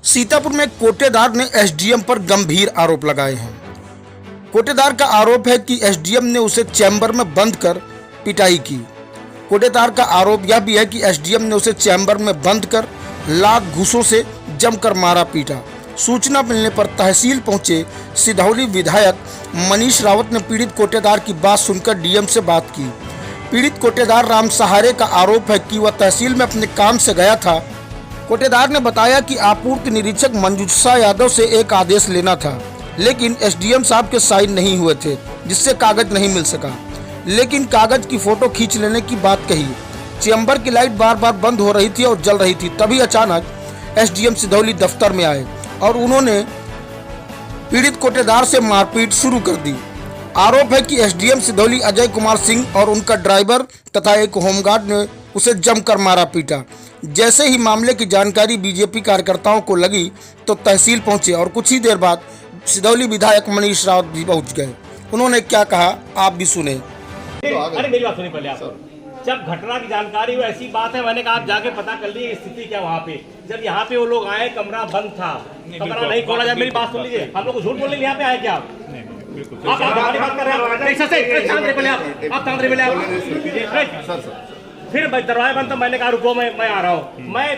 सीतापुर में कोटेदार ने एसडीएम पर गंभीर आरोप लगाए हैं। कोटेदार का आरोप है कि एसडीएम ने उसे चैम्बर में बंद कर पिटाई की। कोटेदार का आरोप यह भी है कि एसडीएम ने उसे चैम्बर में बंद कर लात घूंसों से जमकर मारा पीटा। सूचना मिलने पर तहसील पहुंचे सिधौली विधायक मनीष रावत ने पीड़ित कोटेदार की बात सुनकर डीएम से बात की। पीड़ित कोटेदार राम सहारे का आरोप है कि वह तहसील में अपने काम से गया था। कोटेदार ने बताया कि आपूर्ति निरीक्षक मंजूषा यादव से एक आदेश लेना था, लेकिन एसडीएम साहब के साइन नहीं हुए थे, जिससे कागज नहीं मिल सका। लेकिन कागज की फोटो खींच लेने की बात कही। चैम्बर की लाइट बार बार बंद हो रही थी और जल रही थी। तभी अचानक एसडीएम सिधौली दफ्तर में आए और उन्होंने पीड़ित कोटेदार से मारपीट शुरू कर दी। आरोप है कि एसडीएम सिधौली अजय कुमार सिंह और उनका ड्राइवर तथा एक होमगार्ड ने उसे जमकर मारा पीटा। जैसे ही मामले की जानकारी बीजेपी कार्यकर्ताओं को लगी तो तहसील पहुंचे और कुछ ही देर बाद सिधौली विधायक मनीष रावत भी पहुंच गए। उन्होंने क्या कहा आप भी सुने। अरे मेरी बात सुनिए पहले आप। जब घटना की जानकारी हो ऐसी बात है, मैंने कहा आप जाके पता कर लीजिए स्थिति क्या वहाँ पे। जब यहाँ पे वो लोग आए कमरा बंद था, कमरा नहीं खोला जाए। मेरी बात सुन लीजिए, हम लोग को झूठ बोलने यहाँ पे आए क्या आप? आप बात कर रहे हैं आप फिर दरवाजा बंद था। मैंने कहा रुको मैं आ रहा हूँ। मैं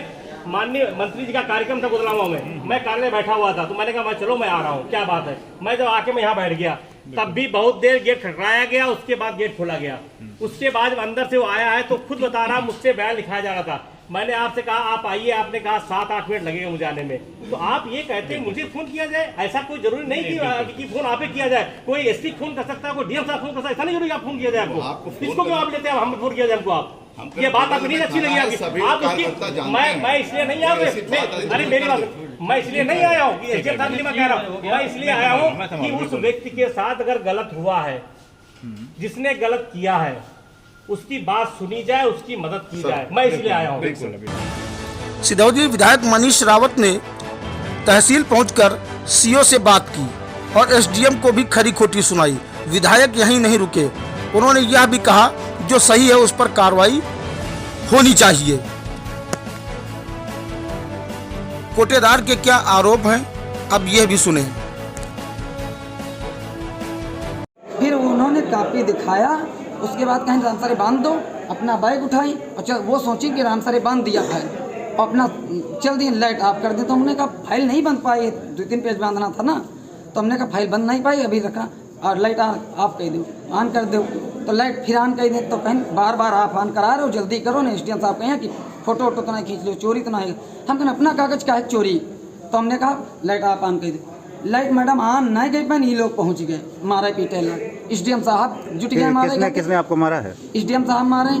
माननीय मंत्री जी का कार्यक्रम था गुजरावा में, मैं कार्यालय बैठा हुआ था, तो मैंने कहा चलो मैं आ रहा हूँ, क्या बात है। मैं जब आके मैं यहाँ बैठ गया तब भी बहुत देर गेट खटखटाया गया, उसके बाद गेट खोला गया। उसके बाद अंदर से वो आया है तो खुद बता रहा मुझसे बयान लिखाया जा रहा था। मैंने आपसे कहा आप आइए, आपने कहा 7-8 मिनट लगेगा मुझे आने में। तो आप ये कहते हैं मुझे फोन किया जाए, ऐसा कोई जरूरी नहीं कि फोन आप ही किया जाए। कोई एसपी फोन कर सकता है, कोई डीएम साहब फोन कर सकता है, ऐसा नहीं जरूरी आप फोन किया जाए आपको। इसको क्यों आप लेते हैं, हम फोन किया जाए हमको आप? ये बात आपको नहीं अच्छी लगी आपकी? आप उसकी मैं इसलिए नहीं आया। अरे मेरी बात, मैं इसलिए नहीं आया हूँ कि मैं कह रहा हूँ, मैं इसलिए आया हूँ कि उस व्यक्ति के साथ अगर गलत हुआ है, जिसने गलत किया है, उसकी बात सुनी जाए, उसकी मदद की जाए। मैं इसलिए आया हूँ। सिधौली विधायक मनीष रावत ने तहसील पहुंचकर सीओ से बात की और एसडीएम को भी खरी खोटी सुनाई। विधायक यहीं नहीं रुके, उन्होंने यह भी कहा जो सही है उस पर कार्रवाई होनी चाहिए। कोटेदार के क्या आरोप हैं, अब यह भी सुने। फिर उन्होंने कापी दिखाया, उसके बाद कहीं रामसरे बांध दो, अपना बैग उठाई और वो सोची कि रामसरे बांध दिया फाइल और अपना चल दी, लाइट ऑफ कर दी। तो हमने कहा फाइल नहीं बंद पाई, 2-3 पेज बांधना था ना, तो हमने कहा फाइल बंद नहीं पाई, अभी रखा और लाइट ऑफ कर दो, ऑन कर दो। तो लाइट फिर ऑन कर दें तो कहीं बार बार आप ऑन करा रहे हो, जल्दी करो ना। एसडीएम साहब कहें कि फोटो वोटो तो नहीं खींच लो, चोरी तो नहीं। हम कहें अपना कागज का है चोरी। तो हमने कहा लाइट आप ऑन कर दो। लाइट मैडम ऑन नहीं गई पानी, ये लोग पहुंच गए, मारे पीटे लाइट। एसडीएम साहब जुट गए मारे। किसने आपको मारा है? एसडीएम साहब मारे,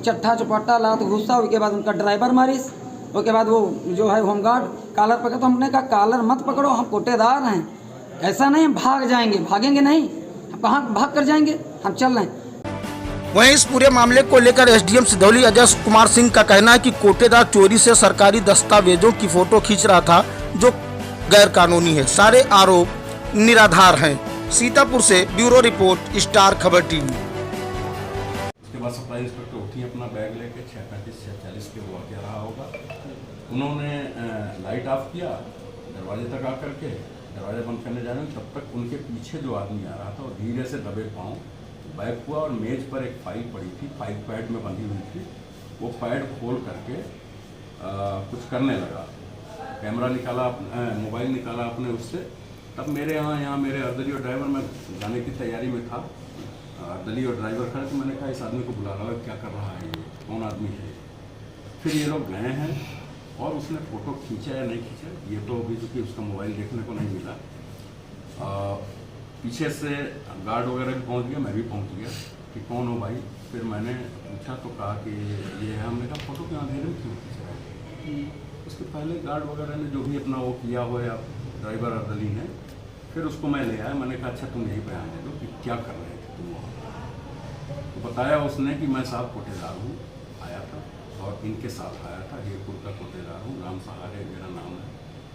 चट्ठा चुपट्टा लात गुस्सा। उसके बाद उनका ड्राइवर मारिस, उसके बाद वो जो है होमगार्ड कॉलर पकड़ा। तो हमने कहा कॉलर मत पकड़ो, हम कोटेदार हैं, ऐसा नहीं हम भाग जाएंगे। भागेंगे नहीं, कहाँ भाग कर जाएंगे, हम चल रहे हैं। वहीं इस पूरे मामले को लेकर एसडीएम सिधौली अजय कुमार सिंह का कहना है कि कोटेदार चोरी से सरकारी दस्तावेजों की फोटो खींच रहा था, जो गैर कानूनी है। सारे आरोप निराधार हैं। सीतापुर से ब्यूरो रिपोर्ट, स्टार खबर टीवी। उसके बाद सप्लाई इंस्पेक्टर उठी अपना बैग लेके 6:35-6:40 के वो आ रहा होगा। उन्होंने लाइट ऑफ किया, दरवाजे तक आकर के दरवाजा बंद करने जा रहे हैं, तब तक उनके पीछे जो आदमी आ रहा था और धीरे से दबे पाँव बैक हुआ और मेज पर एक फाइल पड़ी थी, फाइल पैड में बंधी हुई थी। वो पैड खोल करके कुछ करने लगा, कैमरा निकाला, मोबाइल निकाला अपने उससे। तब मेरे यहाँ मेरे अर्दली और ड्राइवर, में जाने की तैयारी में था, अर्दली और ड्राइवर खड़े। तो मैंने कहा इस आदमी को बुला रहा है, क्या कर रहा है, ये कौन आदमी है। फिर ये लोग गए हैं और उसने फ़ोटो खींचा या नहीं खींचा ये तो अभी चूँकि उसका मोबाइल देखने को नहीं मिला। पीछे से गार्ड वगैरह भी पहुंच गया, मैं भी पहुंच गया कि कौन हो भाई। फिर मैंने पूछा तो कहा कि ये है। हमने कहा फ़ोटो क्यों अंधेरे में क्यों खींच रहा है। उसके पहले गार्ड वगैरह ने जो भी अपना वो किया हो या ड्राइवर अर्दली ने, फिर उसको मैं ले आया। मैंने कहा अच्छा तुम यही बयान दे दो कि क्या कर रहे थे तुम वहाँ। तो बताया उसने कि मैं साहब कोटेदार हूँ, आया था और इनके साथ आया था, हीरपुर का कोटेदार हूँ, राम सहारे मेरा नाम है।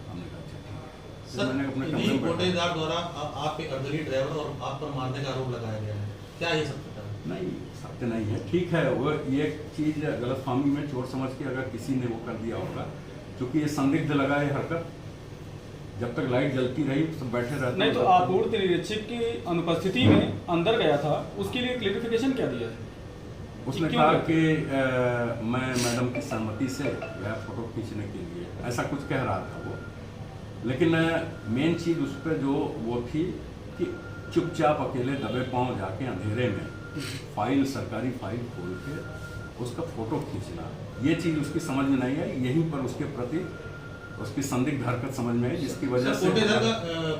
हमने कहा अच्छा ठीक है। सर, मैंने अपने कोटेदार द्वारा आप एक अर्दली ड्राइवर और आप पर मारने का आरोप लगाया गया है, क्या ये सत्य है? नहीं, सत्य नहीं है। ठीक है, वो ये चीज़ गलतफहमी में चोर समझ के अगर किसी ने वो कर दिया होगा, क्योंकि ये संदिग्ध लगा है हरकत, जब तक लाइट जलती रही सब बैठे रहते। नहीं तो आपूर्ति निरीक्षक की अनुपस्थिति में अंदर गया था, उसके लिए क्लेरिफिकेशन क्या दिया है? उसने क्यों कहा गया? कि मैं मैडम की सहमति से गया फोटो खींचने के लिए, ऐसा कुछ कह रहा था वो। लेकिन मेन चीज़ उस पर जो वो थी कि चुपचाप अकेले दबे पांव जाके अंधेरे में फाइल, सरकारी फाइल खोल के उसका फोटो खींचना, ये चीज़ उसकी समझ में नहीं आई। यहीं पर उसके प्रति उसकी संदिग्ध हरकत समझ में आई, जिसकी वजह से कोटेदार का